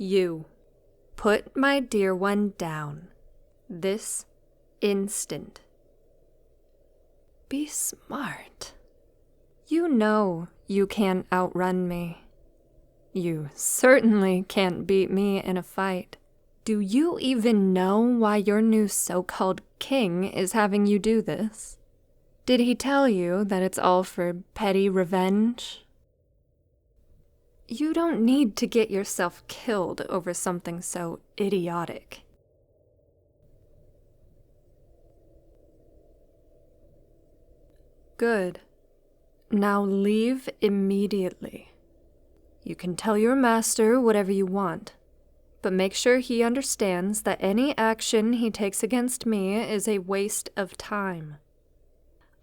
You. Put my dear one down. This instant. Be smart. You know you can't outrun me. You certainly can't beat me in a fight. Do you even know why your new so-called king is having you do this? Did he tell you that it's all for petty revenge? You don't need to get yourself killed over something so idiotic. Good. Now leave immediately. You can tell your master whatever you want, but make sure he understands that any action he takes against me is a waste of time.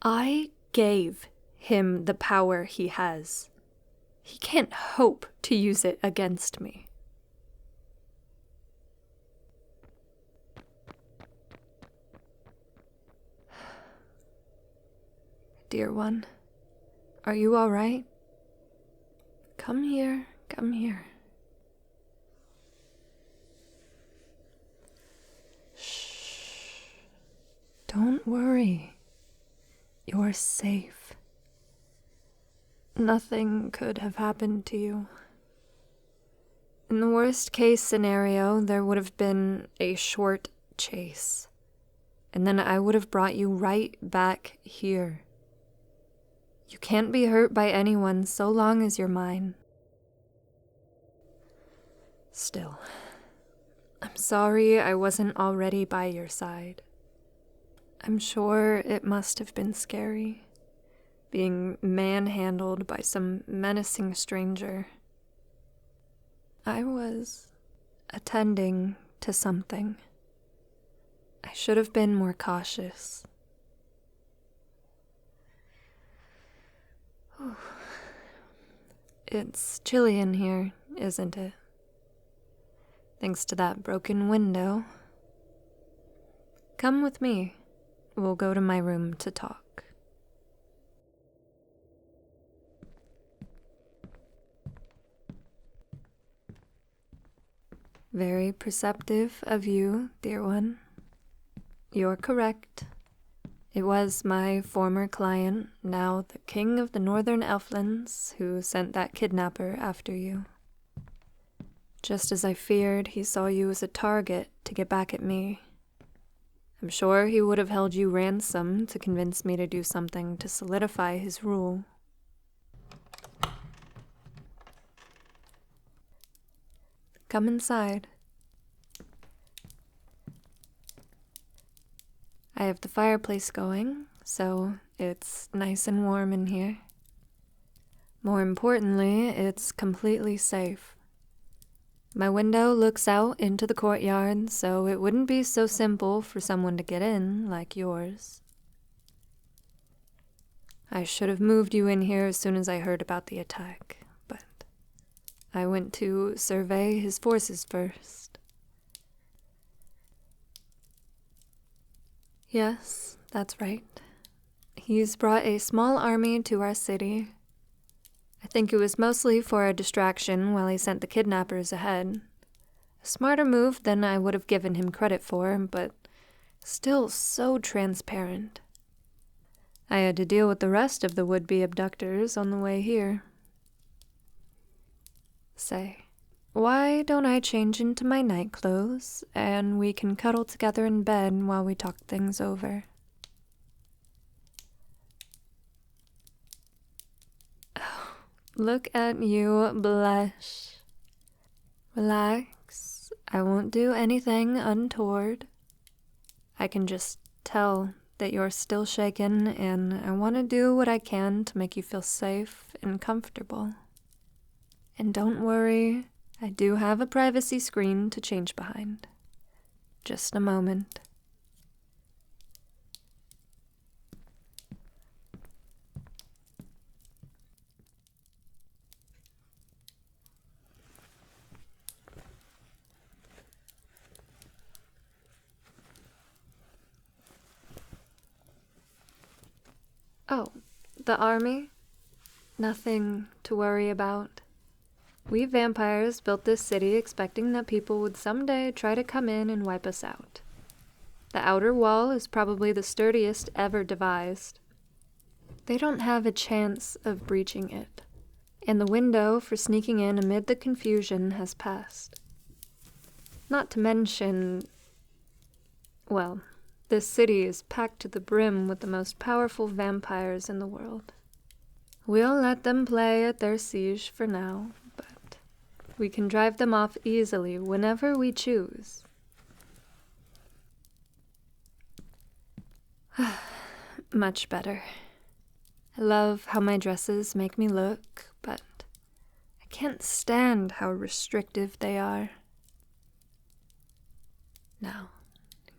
I gave him the power he has. He can't hope to use it against me. Dear one, are you all right? Come here, come here. Shh. Don't worry. You're safe. Nothing could have happened to you. In the worst case scenario, there would have been a short chase, and then I would have brought you right back here. You can't be hurt by anyone so long as you're mine. Still, I'm sorry I wasn't already by your side. I'm sure it must have been scary, being manhandled by some menacing stranger. I was attending to something. I should have been more cautious. It's chilly in here, isn't it? Thanks to that broken window. Come with me. We'll go to my room to talk. Very perceptive of you, dear one. You're correct. It was my former client, now the king of the northern elflands, who sent that kidnapper after you. Just as I feared, he saw you as a target to get back at me. I'm sure he would have held you ransom to convince me to do something to solidify his rule. Come inside. I have the fireplace going, so it's nice and warm in here. More importantly, it's completely safe. My window looks out into the courtyard, so it wouldn't be so simple for someone to get in like yours. I should have moved you in here as soon as I heard about the attack, but I went to survey his forces first. Yes, that's right. He's brought a small army to our city. I think it was mostly for a distraction while he sent the kidnappers ahead. A smarter move than I would have given him credit for, but still so transparent. I had to deal with the rest of the would-be abductors on the way here. Say, why don't I change into my night clothes, and we can cuddle together in bed while we talk things over? Look at you blush. Relax. I won't do anything untoward. I can just tell that you're still shaken, and I want to do what I can to make you feel safe and comfortable. And don't worry, I do have a privacy screen to change behind. Just a moment. Oh, the army? Nothing to worry about. We vampires built this city expecting that people would someday try to come in and wipe us out. The outer wall is probably the sturdiest ever devised. They don't have a chance of breaching it, and the window for sneaking in amid the confusion has passed. Not to mention, well, this city is packed to the brim with the most powerful vampires in the world. We'll let them play at their siege for now, but we can drive them off easily whenever we choose. Much better. I love how my dresses make me look, but I can't stand how restrictive they are. Now,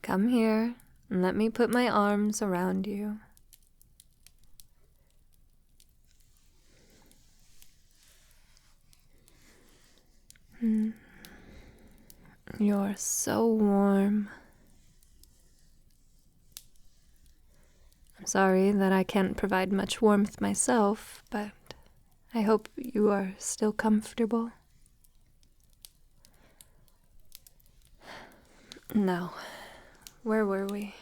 come here and let me put my arms around you. You're so warm. I'm sorry that I can't provide much warmth myself, but I hope you are still comfortable. Now, where were we?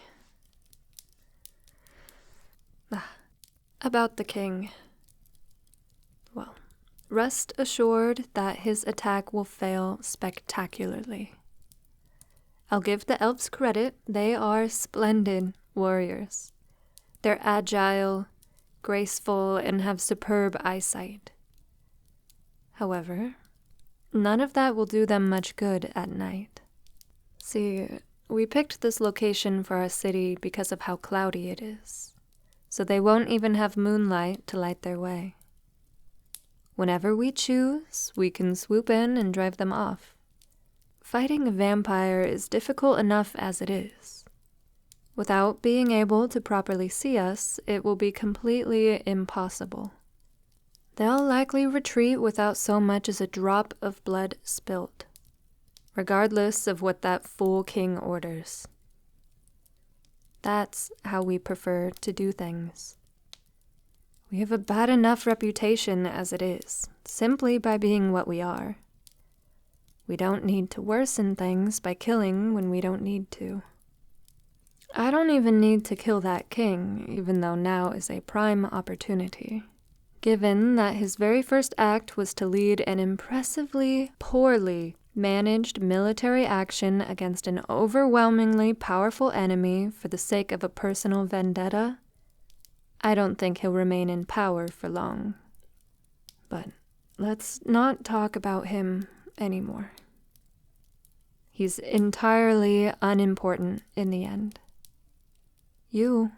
About the king. Well, rest assured that his attack will fail spectacularly. I'll give the elves credit, they are splendid warriors. They're agile, graceful, and have superb eyesight. However, none of that will do them much good at night. See, we picked this location for our city because of how cloudy it is, so they won't even have moonlight to light their way. Whenever we choose, we can swoop in and drive them off. Fighting a vampire is difficult enough as it is. Without being able to properly see us, it will be completely impossible. They'll likely retreat without so much as a drop of blood spilt, regardless of what that fool king orders. That's how we prefer to do things. We have a bad enough reputation as it is, simply by being what we are. We don't need to worsen things by killing when we don't need to. I don't even need to kill that king, even though now is a prime opportunity, given that his very first act was to lead an impressively poorly managed military action against an overwhelmingly powerful enemy for the sake of a personal vendetta. I don't think he'll remain in power for long. But let's not talk about him anymore. He's entirely unimportant in the end. You,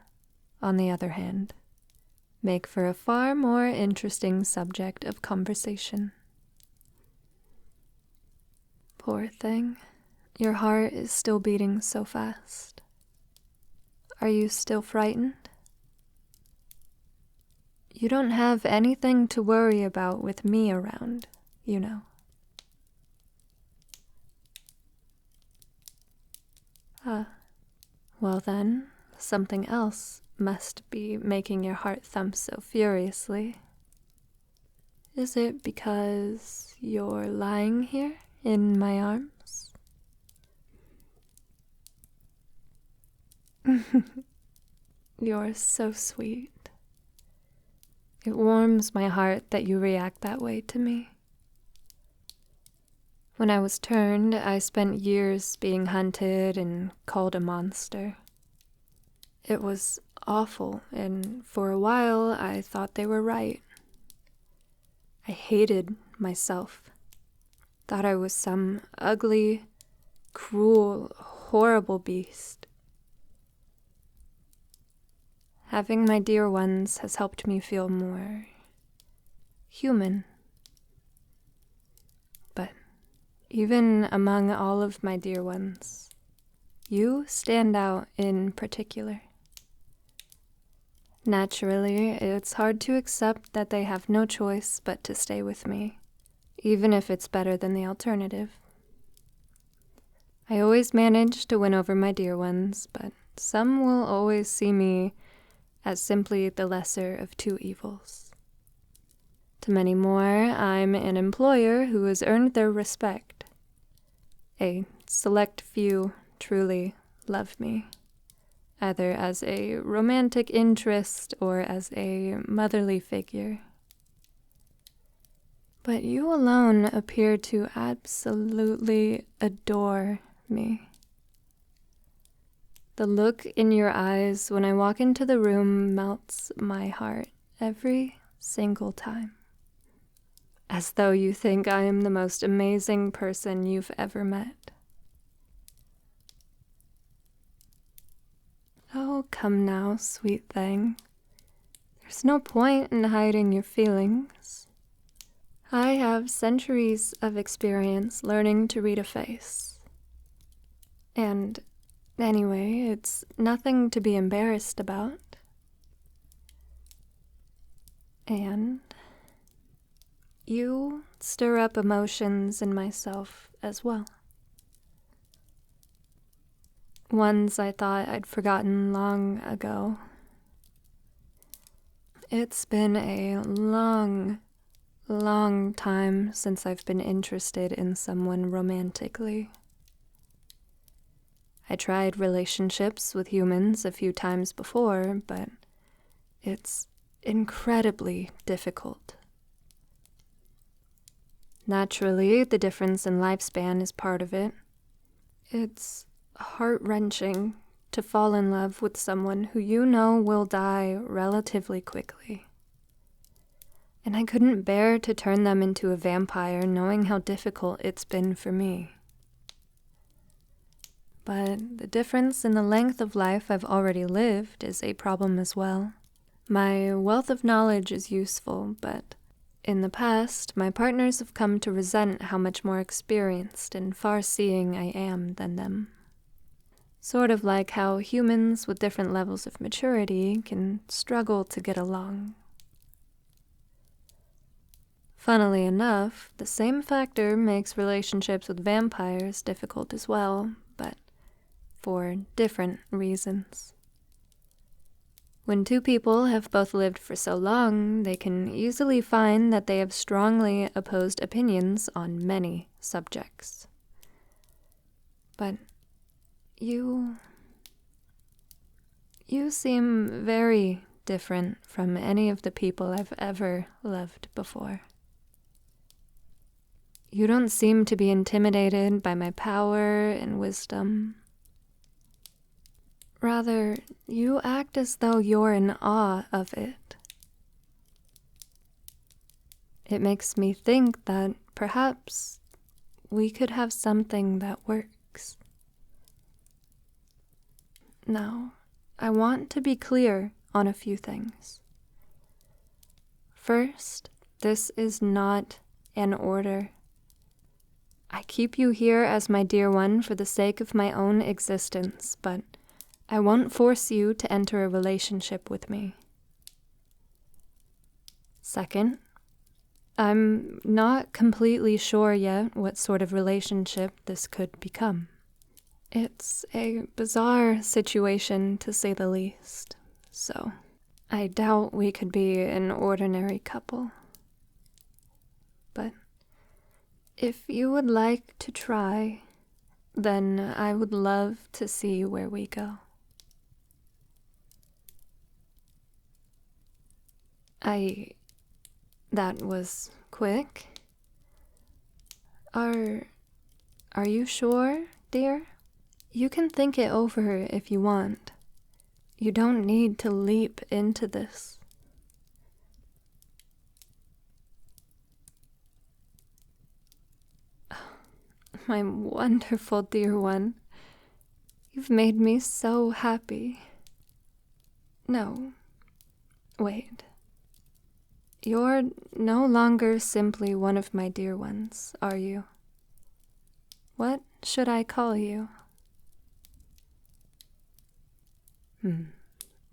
on the other hand, make for a far more interesting subject of conversation. Poor thing, your heart is still beating so fast. Are you still frightened? You don't have anything to worry about with me around, you know. Well then, something else must be making your heart thump so furiously. Is it because you're lying here in my arms? You're so sweet. It warms my heart that you react that way to me. When I was turned, I spent years being hunted and called a monster. It was awful, and for a while I thought they were right. I hated myself. Thought I was some ugly, cruel, horrible beast. Having my dear ones has helped me feel more human. But even among all of my dear ones, you stand out in particular. Naturally, it's hard to accept that they have no choice but to stay with me, even if it's better than the alternative. I always manage to win over my dear ones, but some will always see me as simply the lesser of two evils. To many more, I'm an employer who has earned their respect. A select few truly love me, either as a romantic interest or as a motherly figure. But you alone appear to absolutely adore me. The look in your eyes when I walk into the room melts my heart every single time. As though you think I am the most amazing person you've ever met. Oh, come now, sweet thing. There's no point in hiding your feelings. I have centuries of experience learning to read a face. And anyway, it's nothing to be embarrassed about. And you stir up emotions in myself as well. Ones I thought I'd forgotten long ago. It's been a long time since I've been interested in someone romantically. I tried relationships with humans a few times before, but it's incredibly difficult. Naturally, the difference in lifespan is part of it. It's heart-wrenching to fall in love with someone who you know will die relatively quickly. And I couldn't bear to turn them into a vampire, knowing how difficult it's been for me. But the difference in the length of life I've already lived is a problem as well. My wealth of knowledge is useful, but in the past, my partners have come to resent how much more experienced and far-seeing I am than them. Sort of like how humans with different levels of maturity can struggle to get along. Funnily enough, the same factor makes relationships with vampires difficult as well, but for different reasons. When two people have both lived for so long, they can easily find that they have strongly opposed opinions on many subjects. But you seem very different from any of the people I've ever loved before. You don't seem to be intimidated by my power and wisdom. Rather, you act as though you're in awe of it. It makes me think that perhaps we could have something that works. Now, I want to be clear on a few things. First, this is not an order. I keep you here as my dear one for the sake of my own existence, but I won't force you to enter a relationship with me. Second, I'm not completely sure yet what sort of relationship this could become. It's a bizarre situation, to say the least, so I doubt we could be an ordinary couple. But if you would like to try, then I would love to see where we go. That was quick. Are you sure, dear? You can think it over if you want. You don't need to leap into this. My wonderful dear one, you've made me so happy. No, wait. You're no longer simply one of my dear ones, are you? What should I call you?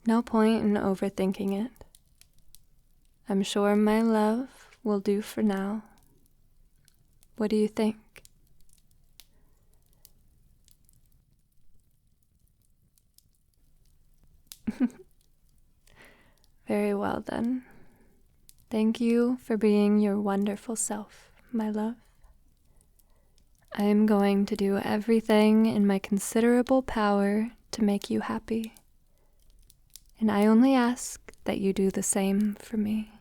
No point in overthinking it. I'm sure my love will do for now. What do you think? Very well then. Thank you for being your wonderful self, my love. I am going to do everything in my considerable power to make you happy, and I only ask that you do the same for me.